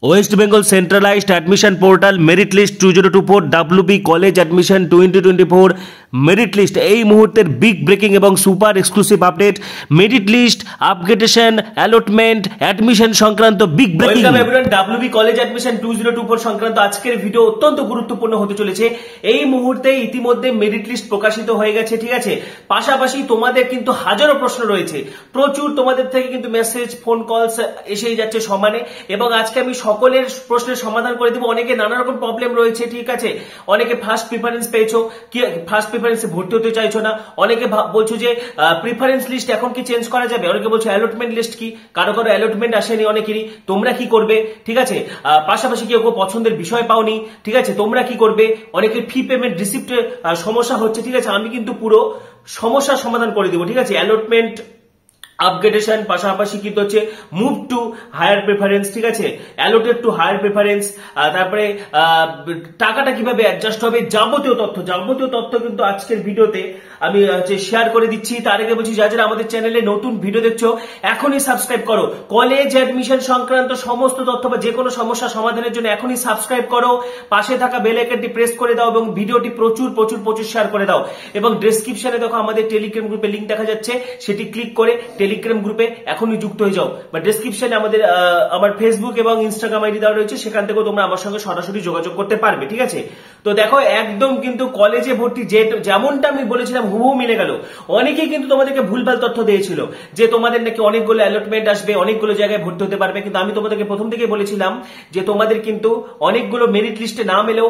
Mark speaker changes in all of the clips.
Speaker 1: West Bengal centralised admission portal merit list 2024 WB college admission 2024 merit list এই মুহূর্তের big breaking এবং super exclusive update merit list upgradation allotment admission সংক্রান্ত big breaking. Welcome everyone, WB college admission 2024 সংক্রান্ত আজকের video অত্যন্ত গুরুত্বপূর্ণ হতে চলেছে। এই মুহূর্তে ইতিমধ্যে মেরিট লিস্ট প্রকাশিত হয়ে গেছে, ঠিক আছে। পাশাপাশি তোমাদের কিন্তু হাজারো প্রশ্ন রয়েছে, প্রচুর তোমাদের থেকে কিন্তু মেসেজ ফোন কলস এসেই যাচ্ছে সমানে, এবং আজকে আমি সকলের প্রশ্নের সমাধান করে দিব। অনেকে নানা রকম প্রবলেম রয়েছে, ঠিক আছে। অনেকে ফার্স্ট প্রিফারেন্স পেয়েছো, কি ফার্স্ট প্রিফারেন্সে ভর্তি হতে চাইছো না, অনেকে বলছো যে প্রিফারেন্স লিস্ট এখন কি চেঞ্জ করা যাবে, অনেকে বলছো অ্যালটমেন্ট লিস্ট কি, কারো কারো অ্যালটমেন্ট আসেনি অনেকেরই, তোমরা কি করবে, ঠিক আছে। পাশাপাশি কেউ পছন্দের বিষয় পাওনি, ঠিক আছে, তোমরা কি করবে। অনেকের ফি পেমেন্ট রিসিপ্টে সমস্যা হচ্ছে, ঠিক আছে। আমি কিন্তু পুরো সমস্যার সমাধান করে দিব, ঠিক আছে। অ্যালটমেন্ট আপগ্রেডেশন পাশাপাশি কিন্তু হচ্ছে মুভ টু হায়ার প্রেফারেন্স, ঠিক আছে, অ্যালোটেড টু হায়ার প্রেফারেন্স, তারপরে টাকাটা কিভাবে অ্যাডজাস্ট হবে, যাবতীয় তথ্য কিন্তু আজকের ভিডিওতে আমি শেয়ার করে দিচ্ছি। তার আগে বলছি, যারা আমাদের চ্যানেলে নতুন ভিডিও দেখছো এখনই সাবস্ক্রাইব করো। কলেজ অ্যাডমিশন সংক্রান্ত সমস্ত তথ্য বা যে কোনো সমস্যা সমাধানের জন্য এখনই সাবস্ক্রাইব করো, পাশে থাকা বেল আইকনটি প্রেস করে দাও এবং ভিডিওটি প্রচুর শেয়ার করে দাও। এবং ডেসক্রিপশনে দেখো আমাদের টেলিগ্রাম গ্রুপে লিংক দেখা যাচ্ছে, সেটি ক্লিক করে টেলিগ্রাম গ্রুপে এখনই যুক্ত হয়ে যাও। বা ডেসক্রিপশনে আমার ফেসবুক এবং ইনস্টাগ্রাম আইডি দেওয়া রয়েছে, সেখান থেকেও তোমরা আমার সঙ্গে সরাসরি যোগাযোগ করতে পারবে, ঠিক আছে। তো দেখো, একদম কিন্তু কলেজে ভর্তি যেমনটা আমি বলেছিলাম হুবহু মিলে গেল। অনেকেই কিন্তু তোমাদেরকে ভুলভাল তথ্য দিয়েছিল যে তোমাদের নাকি অনেকগুলো অ্যালটমেন্ট আসবে, অনেকগুলো জায়গায় ভর্তি হতে পারবে, কিন্তু আমি তোমাদেরকে প্রথম থেকে বলেছিলাম যে তোমাদের কিন্তু অনেকগুলো মেরিট লিস্টে নাম এলেও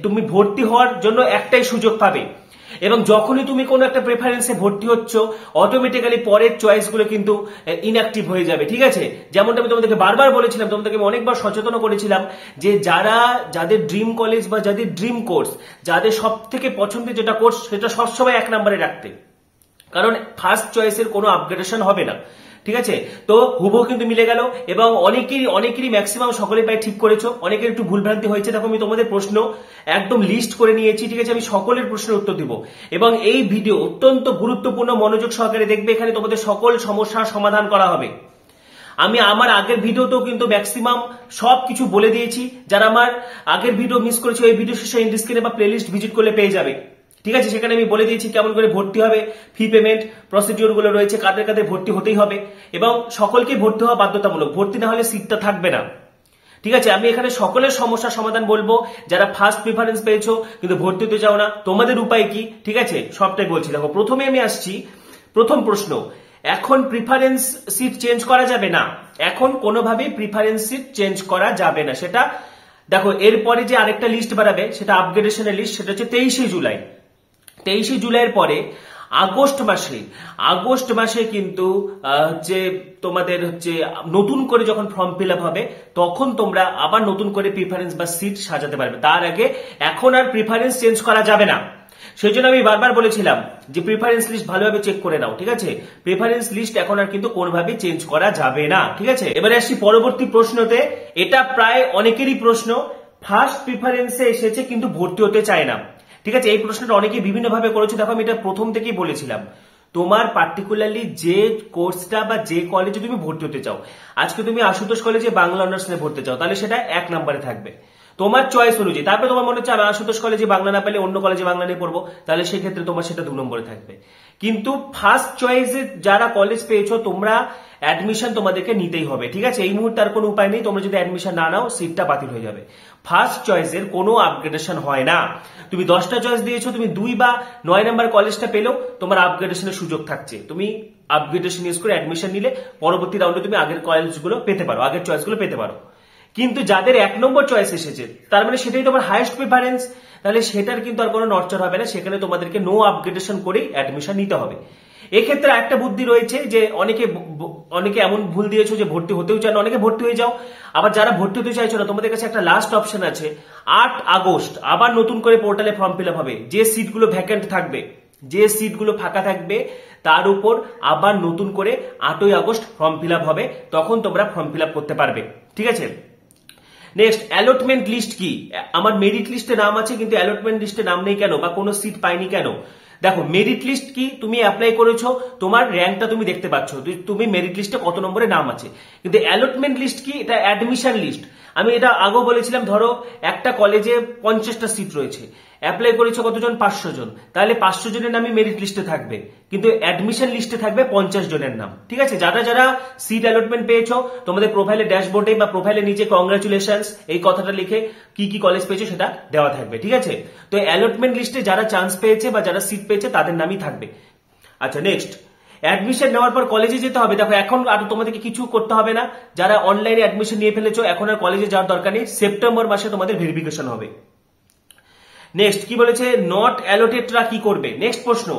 Speaker 1: তুমি ভর্তি হওয়ার জন্য একটাই সুযোগ পাবে। এবং যখনই তুমি কোনো একটা প্রেফারেন্সে ভর্তি হচ্ছ, অটোমেটিক্যালি পরের চয়েসগুলো কিন্তু ইনঅ্যাক্টিভ হয়ে যাবে, ঠিক আছে। যেমনটা আমি তোমাদেরকে বারবার বলেছিলাম, তোমাদেরকে আমি অনেকবার সচেতন করেছিলাম যে যাদের ড্রিম কলেজ বা যাদের ড্রিম কোর্স, যাদের সব থেকে পছন্দের যেটা কোর্স, সেটা সবসময় 1 নম্বরে রাখতে, কারণ ফার্স্ট চয়েসের কোনো আপগ্রেডেশন হবে না, ঠিক আছে। তো হুবহু কিন্তু মিলে গেল, এবং অনেকেরই ম্যাক্সিমাম সকলে প্রায় ঠিক করেছো, অনেকের একটু ভুলভ্রান্তি হয়েছে। দেখো, আমি তোমাদের প্রশ্ন একদম লিস্ট করে নিয়েছি, ঠিক আছে। আমি সকলের প্রশ্নের উত্তর দিব, এবং এই ভিডিও অত্যন্ত গুরুত্বপূর্ণ, মনোযোগ সহকারে দেখবে। এখানে তোমাদের সকল সমস্যার সমাধান করা হবে। আমি আমার আগের ভিডিওতেও কিন্তু ম্যাক্সিমাম সবকিছু বলে দিয়েছি। যারা আমার আগের ভিডিও মিস করেছে, এই ভিডিও শেষে এন্ড স্ক্রিনে বা প্লেলিস্ট ভিজিট করলে পেয়ে যাবে, ঠিক আছে। সেখানে আমি বলে দিয়েছি কেমন করে ভর্তি হবে, ফি পেমেন্ট প্রসিডিওর গুলো রয়েছে, কাদের কাদের ভর্তি হতেই হবে, এবং সকলকে ভর্তি হওয়া বাধ্যতামূলক, ভর্তি না হলে সিটটা থাকবে না, ঠিক আছে। আমি এখানে সকলের সমস্যার সমাধান বলবো। যারা ফার্স্ট প্রিফারেন্স পেয়েছো কিন্তু ভর্তি হতে চাও না, তোমাদের উপায় কি, ঠিক আছে, সবটাই বলছি। দেখো, প্রথমে আমি আসছি, প্রথম প্রশ্ন, এখন প্রিফারেন্স সিট চেঞ্জ করা যাবে না, এখন কোনোভাবেই প্রিফারেন্স সিট চেঞ্জ করা যাবে না। সেটা দেখো, এরপরে যে আরেকটা লিস্ট বাড়াবে, সেটা আপগ্রেডেশনের লিস্ট, সেটা হচ্ছে 23শে জুলাই। 23শে জুলাইয়ের পরে আগস্ট মাসে কিন্তু হচ্ছে তোমাদের হচ্ছে নতুন করে যখন ফর্ম ফিল আপ হবে, তখন তোমরা আবার নতুন করে প্রিফারেন্স বা সিট সাজাতে পারবে। তার আগে এখন আর প্রিফারেন্স চেঞ্জ করা যাবে না। সেই জন্য আমি বারবার বলেছিলাম যে প্রিফারেন্স লিস্ট ভালোভাবে চেক করে নাও, ঠিক আছে। প্রিফারেন্স লিস্ট এখন আর কিন্তু কোনোভাবেই চেঞ্জ করা যাবে না, ঠিক আছে। এবারে আসছি পরবর্তী প্রশ্নতে। এটা প্রায় অনেকেরই প্রশ্ন, ফার্স্ট প্রিফারেন্সে এসেছে কিন্তু ভর্তি হতে চায় না, ঠিক আছে। এই প্রশ্নটা অনেকে বিভিন্ন ভাবে করেছে। দেখো, আমি এটা প্রথম থেকেই বলেছিলাম, তোমার পার্টিকুলারলি যে কোর্সটা বা যে কলেজে তুমি ভর্তি হতে চাও, আজকে তুমি আশুতোষ কলেজে বাংলা অনার্স নিয়ে ভর্তি চাও, তাহলে সেটা 1 নম্বরে থাকবে তোমার চয়েস অনুযায়ী। তারপরে তোমার মনে হচ্ছে আমি আশুতোষ কলেজে বাংলা না পেলে অন্য কলেজে বাংলা নিয়ে পড়বো, তাহলে সেক্ষেত্রে তোমার সেটা 2 নম্বরে থাকবে। কিন্তু ফার্স্ট চয়েসে যারা কলেজ পেয়েছো, তোমরা অ্যাডমিশন তোমাদেরকে নিতেই হবে, ঠিক আছে। এই মুহূর্তে আর কোনো উপায় নেই, তোমরা যদি অ্যাডমিশন না নাও সিটটা বাতিল হয়ে যাবে। ফার্স্ট চয়েসের কোনো আপগ্রেডেশন হয় না। তুমি 10টা চয়েস দিয়েছো, তুমি 2 বা 9 নম্বর কলেজটা পেলেও তোমার আপগ্রেডেশনের সুযোগ থাকছে। তুমি আপগ্রেডেশন ইউজ করে অ্যাডমিশন নিলে পরবর্তী রাউন্ডে তুমি আগের কলেজগুলো পেতে পারো, আগের চয়েসগুলো পেতে পারো। কিন্তু যাদের 1 নম্বর চয়েস এসেছে, তার মানে সেটাই তোমার হাইয়েস্ট প্রিফারেন্স, তাহলে সেটার কিন্তু আর কোনো নড়চড় হবে না, সেখানে তোমাদেরকে নো আপগ্রেডেশন করেই অ্যাডমিশন নিতে হবে। এক্ষেত্রে একটা বুদ্ধি রয়েছে যে অনেকে এমন ভুল দিয়েছো যে ভর্তি হতেও চায় না, অনেকে ভর্তি হয়ে যাও। আবার যারা ভর্তি হতে চাইছো না, তোমাদের কাছে একটা লাস্ট অপশন আছে, 8 আগস্ট আবার নতুন করে পোর্টালে ফর্ম ফিল আপ হবে। যে সিটগুলো ভ্যাকেন্ট থাকবে, যে সিটগুলো ফাঁকা থাকবে, তার উপর আবার নতুন করে 8ই আগস্ট ফর্ম ফিল আপ হবে, তখন তোমরা ফর্ম ফিল আপ করতে পারবে, ঠিক আছে। নেক্সট, অ্যালটমেন্ট লিস্ট কি? আমার মেরিট লিস্টে নাম আছে কিন্তু অ্যালটমেন্ট লিস্টে নাম নেই কেন, বা কোনো সিট পাইনি কেন? দেখো মেরিট লিস্ট কি, তুমি অ্যাপ্লাই করেছো, তোমার র্যাঙ্কটা তুমি দেখতে পাচ্ছ, তুমি মেরিট লিস্টে কত নম্বরে নাম আছে। কিন্তু অ্যালটমেন্ট লিস্ট কি, এটা অ্যাডমিশন লিস্ট। আমি এটা আগেও বলেছিলাম, ধরো একটা কলেজে 50টা সিট রয়েছে, অ্যাপ্লাই করেছো কতজন, 500 জন, তাহলে 500 জনের নামই মেরিট লিস্টে থাকবে, কিন্তু অ্যাডমিশন লিস্টে থাকবে 50 জনের নাম। ঠিক আছে, যারা যারা সিট অ্যালটমেন্ট পেয়েছো, তোমাদের প্রোফাইলে ড্যাশবোর্ডে বা প্রোফাইলে নিচে কংগ্রাচুলেশনস এই কথাটা লিখে কি কি কলেজ পেয়েছো সেটা দেওয়া থাকবে। ঠিক আছে, তো অ্যালটমেন্ট লিস্টে যারা চান্স পেয়েছে বা যারা সিট পেয়েছে তাদের নামই থাকবে। আচ্ছা নেক্সট, অ্যাডমিশন নেওয়ার পর কলেজে যেতে হবে। দেখো এখন আর তোমাদেরকে কিছু করতে হবে না, যারা অনলাইনে অ্যাডমিশন নিয়ে ফেলেছো এখন আর কলেজে যাওয়ার দরকার নেই, সেপ্টেম্বর মাসে তোমাদের ভেরিফিকেশন হবে। নেক্সট কি বলেছে, নট অ্যালোটেডরা কি করবে। নেক্সট প্রশ্ন,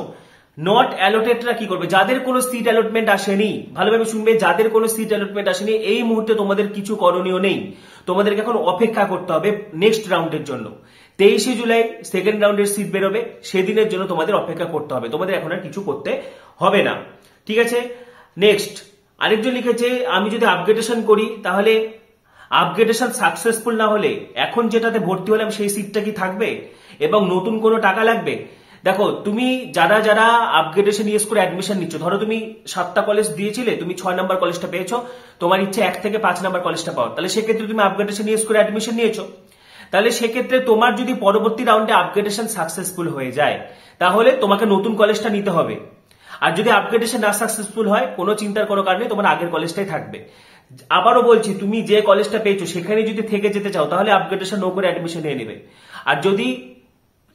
Speaker 1: নট অ্যালোটেডরা কি করবে, যাদের কোনো সিট অ্যালটমেন্ট আসেনি, ভালোভাবে শুনবে, যাদের কোনো সিট অ্যালটমেন্ট আসেনি এই মুহূর্তে তোমাদের কিছু করণীয় নেই, তোমাদেরকে এখন অপেক্ষা করতে হবে নেক্সট রাউন্ডের জন্য। 23শে জুলাই সেকেন্ড রাউন্ডের সিট বেরোবে, সেদিনের জন্য তোমাদের অপেক্ষা করতে হবে, তোমাদের এখন আর কিছু করতে হবে না। ঠিক আছে, নেক্সট আরেকজন লিখেছে, আমি যদি আপগ্রেডেশন করি তাহলে আপগ্রেডেশন সাকসেসফুল না হলে এখন যেটাতে ভর্তি হলাম সেই সিটটা কি থাকবে এবং নতুন কোনো টাকা লাগবে। দেখো তুমি যারা যারা আপগ্রেডেশন ইউজ করে অ্যাডমিশন নিচ্ছ, ধরো তুমি 7টা কলেজ দিয়েছিলে, তুমি 6 নম্বর কলেজটা পেয়েছো, তোমার ইচ্ছে 1 থেকে 5 নম্বর কলেজটা পাওয়ার, তাহলে সেক্ষেত্রে তুমি আপগ্রেডেশন ইউজ করে অ্যাডমিশন নিয়েছো, তাহলে সেক্ষেত্রে তোমার যদি পরবর্তী রাউন্ডে আপগ্রেডেশন সাকসেসফুল হয়ে যায় তাহলে তোমাকে নতুন কলেজটা নিতে হবে। আর যদি আপগ্রেডেশন না সাকসেসফুল হয়, কোনো চিন্তার কোনো কারণে তোমার আগের কলেজটাই থাকবে। আবারও বলছি, তুমি যে কলেজটা পেয়েছো সেখানে যদি থেকে যেতে চাও তাহলে আপগ্রেডেশন নো করে অ্যাডমিশন নিয়ে নেবে, আর যদি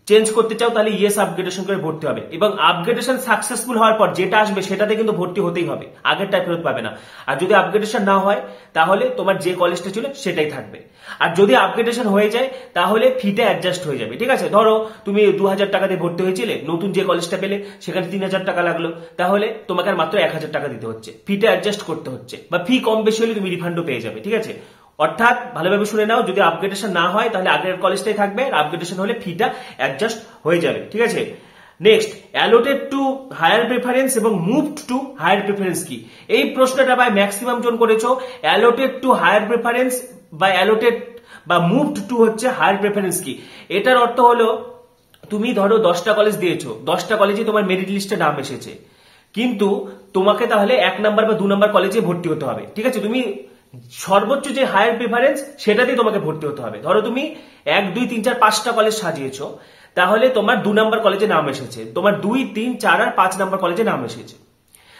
Speaker 1: চেঞ্জ করতে চাও তাহলে ইয়েস আপগ্রেডেশন করে ভর্তি হবে, এবং আপগ্রেডেশন সাকসেসফুল হওয়ার পর যেটা আসবে সেটাতে কিন্তু ভর্তি হতেই হবে, আগেরটা ফেরত পাবে না। আর যদি আপগ্রেডেশন না হয় তাহলে তোমার যে কলেজটা ছিল সেটাই থাকবে, আর যদি আপগ্রেডেশন হয়ে যায় তাহলে ফিটা অ্যাডজাস্ট হয়ে যাবে। ঠিক আছে, ধরো তুমি 2000 টাকা দিয়ে ভর্তি হয়েছিলে, নতুন যে কলেজটা পেলে সেখানে 3000 টাকা লাগলো, তাহলে তোমাকে আর মাত্র 1000 টাকা দিতে হচ্ছে, ফিটা অ্যাডজাস্ট করতে হচ্ছে, বা ফি কম বেশি হলে তুমি রিফান্ডও পেয়ে যাবে। ঠিক আছে, অর্থাৎ ভালোভাবে শুনে নাও, যদি আপগ্রেডেশন না হয় তাহলে আগের কলেজটাই থাকবে, আর আপগ্রেডেশন হলে ফিটা অ্যাডজাস্ট হয়ে যাবে। ঠিক আছে, next allotted to higher preference এবং মুভড টু হায়ার প্রেফারেন্স কি, এই প্রশ্নটা ভাই ম্যাক্সিমাম জন করেছো। অ্যালোটেড টু হায়ার প্রেফারেন্স বা অ্যালোটেড বা মুভড টু হচ্ছে হায়ার প্রেফারেন্স কি, এটার অর্থ হলো তুমি ধরো 10টা কলেজ দিয়েছো, 10টা কলেজে তোমার মেরিট লিস্টে নাম এসেছে, কিন্তু তোমাকে তাহলে 1 নাম্বার বা 2 নাম্বার কলেজে ভর্তি হতে হবে। ঠিক আছে, তুমি সর্বোচ্চ যে হায়ার প্রেফারেন্স সেটাতেই তোমাকে ভর্তি হতে হবে। ধরো তুমি 1, 2, 3, 4, 5টা কলেজ সাজিয়েছো, তাহলে তোমার 2 নাম্বার কলেজে নাম এসেছে, তোমার 2, 3, 4 আর 5 নাম্বার কলেজে নাম এসেছে,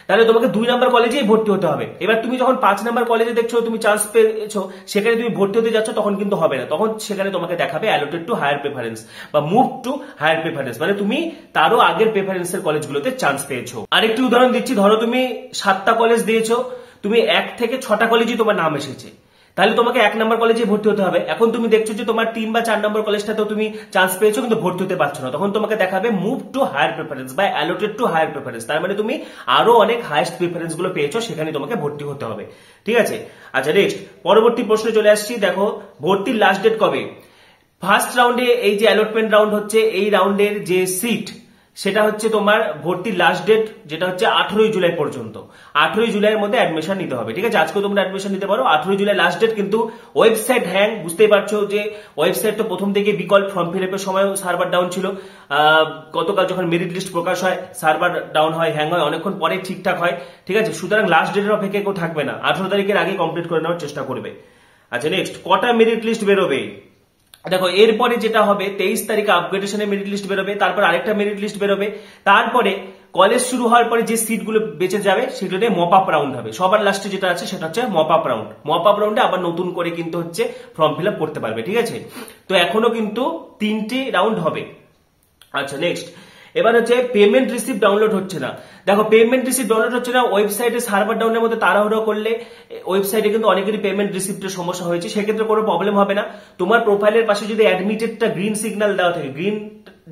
Speaker 1: তাহলে তোমাকে 2 নাম্বার কলেজেই ভর্তি হতে হবে। এবার তুমি যখন 5 নাম্বার কলেজে দেখছো তুমি চান্স পেয়েছো, সেখানে তুমি ভর্তি হতে যাচ্ছ, তখন কিন্তু হবে না, তখন সেখানে তোমাকে দেখাবে অ্যালোটেড টু হায়ার প্রেফারেন্স বা মুভ টু হায়ার প্রেফারেন্স, মানে তুমি তারও আগের প্রেফারেন্সের কলেজগুলোতে চান্স পেয়েছো। আরেকটি উদাহরণ দিচ্ছি, ধরো তুমি 7টা কলেজ দিয়েছো, তুমি 1 থেকে 6টা কলেজে তোমার নাম এসেছে, তাহলে তোমাকে 1 নাম্বার কলেজে ভর্তি হতে হবে। এখন তুমি দেখছো যে তোমার 3 বা 4 নম্বর কলেজটাতেও তুমি চান্স পেয়েছো কিন্তু ভর্তি হতে পারছো না, তখন তোমাকে দেখাবে মুভ টু হায়ার প্রেফারেন্স বা অ্যালোটেড টু হায়ার প্রেফারেন্স, তার মানে তুমি আরো অনেক হাইয়েস্ট প্রেফারেন্স গুলো পেয়েছো, সেখানে তোমাকে ভর্তি হতে হবে। ঠিক আছে, আচ্ছা নেক্সট পরবর্তী প্রশ্নে চলে আসছি। দেখো ভর্তির লাস্ট ডেট কবে। ফার্স্ট রাউন্ডে এই যে অ্যালটমেন্ট রাউন্ড হচ্ছে, এই রাউন্ডের যে সিট সেটা হচ্ছে তোমার ভর্তির লাস্ট ডেট, যেটা হচ্ছে 18ই জুলাই পর্যন্ত। 18ই জুলাইয়ের মধ্যে অ্যাডমিশন নিতে হবে। ঠিক আছে, আজকে তোমরা অ্যাডমিশন নিতে পারো, 18ই জুলাই লাস্ট ডেট। কিন্তু ওয়েবসাইট হ্যাং, বুঝতেই পারছো যে ওয়েবসাইট তো প্রথম থেকে বিকল, ফর্ম ফিল আপের সময় সার্ভার ডাউন ছিল, গতকাল যখন মেরিট লিস্ট প্রকাশ হয় সার্ভার ডাউন হয়, হ্যাং হয়, অনেকক্ষণ পরে ঠিকঠাক হয়। ঠিক আছে, সুতরাং লাস্ট ডেটের অপেক্ষা কেউ থাকবে না, 18 তারিখের আগে কমপ্লিট করে নেওয়ার চেষ্টা করবে। আচ্ছা নেক্সট, কটা মেরিট লিস্ট বেরোবে। দেখো এরপরে যেটা হবে 23 তারিখে আপগ্রেডেশনের মেরিট লিস্ট বেরোবে, তারপর আরেকটা মেরিট লিস্ট বেরোবে, তারপরে কলেজ শুরু হওয়ার পরে যে সিটগুলো বেঁচে যাবে সেগুলো মপ আপ রাউন্ড হবে। সবার লাস্টে যেটা আছে সেটা হচ্ছে mop up round. Mop up রাউন্ডে আবার নতুন করে কিন্তু হচ্ছে ফর্ম ফিল আপ করতে পারবে। ঠিক আছে, তো এখনো কিন্তু 3টে রাউন্ড হবে। আচ্ছা নেক্সট, এবার হচ্ছে পেমেন্ট রিসিপ্ট ডাউনলোড হচ্ছে না। দেখো পেমেন্ট রিসিপ্ট ডাউনলোড হচ্ছে না, ওয়েবসাইটে সার্ভার ডাউনের মধ্যে তাড়াহুড়ো করলে ওয়েবসাইটে কিন্তু অনেকেরই পেমেন্ট রিসিপ্টের সমস্যা হয়েছে, সেক্ষেত্রে কোনো প্রবলেম হবে না। তোমার প্রোফাইলের পাশে যদি অ্যাডমিটেডটা গ্রিন সিগন্যাল দেওয়া থাকে, গ্রিন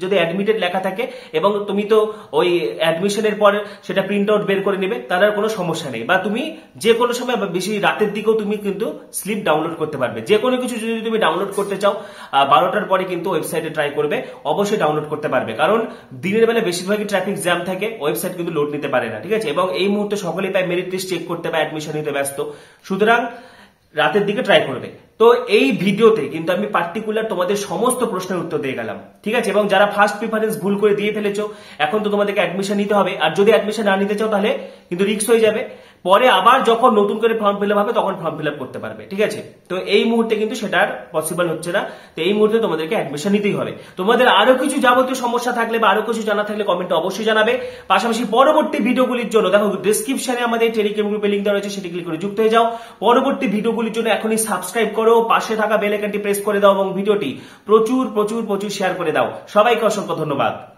Speaker 1: যদি অ্যাডমিটেড লেখা থাকে এবং তুমি তো ওই অ্যাডমিশনের পর সেটা প্রিন্ট আউট বের করে নেবে, তার আর কোনো সমস্যা নেই। বা তুমি যে কোনো সময় বেশি রাতের দিকেও তুমি কিন্তু স্লিপ ডাউনলোড করতে পারবে। যে কোনো কিছু যদি তুমি ডাউনলোড করতে চাও 12টার পরে কিন্তু ওয়েবসাইটে ট্রাই করবে, অবশ্যই ডাউনলোড করতে পারবে, কারণ দিনের বেলা বেশিরভাগই ট্রাফিক জ্যাম থাকে, ওয়েবসাইট কিন্তু লোড নিতে পারে না। ঠিক আছে, এবং এই মুহূর্তে সকলেই প্রায় মেরিট লিস্ট চেক করতে বা অ্যাডমিশন নিতে ব্যস্ত, সুতরাং রাতের দিকে ট্রাই করবে। তো এই ভিডিওতে কিন্তু আমি পার্টিকুলার তোমাদের সমস্ত প্রশ্নের উত্তর দিয়ে গেলাম, ঠিক আছে। এবং যারা ফার্স্ট প্রিফারেন্স ভুল করে দিয়ে ফেলেছো, এখন তো তোমাদেরকে অ্যাডমিশন নিতে হবে, আর যদি অ্যাডমিশন না নিতে চাও তাহলে কিন্তু রিস্ক হয়ে যাবে, পরে আবার যখন নতুন করে ফর্ম ফিল আপ হবে তখন ফর্ম ফিল আপ করতে পারবে, ঠিক আছে। তো এই মুহূর্তে কিন্তু সেটা আর পসিবল হচ্ছে না, তো এই মুহূর্তে তোমাদেরকে অ্যাডমিশন নিতেই হবে। তোমাদের আরো কিছু যাবতীয় সমস্যা থাকলে বা আরো কিছু জানা থাকলে কমেন্টে অবশ্যই জানাবে। পাশাপাশি পরবর্তী ভিডিওগুলির জন্য দেখো ডেসক্রিপশনে আমাদের টেলিগ্রাম গ্রুপে লিংক দেওয়া রয়েছে, সেটি ক্লিক করে যুক্ত হয়ে যাও। পরবর্তী ভিডিওগুলির জন্য এখনই সাবস্ক্রাইব করো, পাশে থাকা বেল আইকনটি প্রেস করে দাও এবং ভিডিওটি প্রচুর প্রচুর প্রচুর শেয়ার করে দাও। সবাইকে অসংখ্য ধন্যবাদ।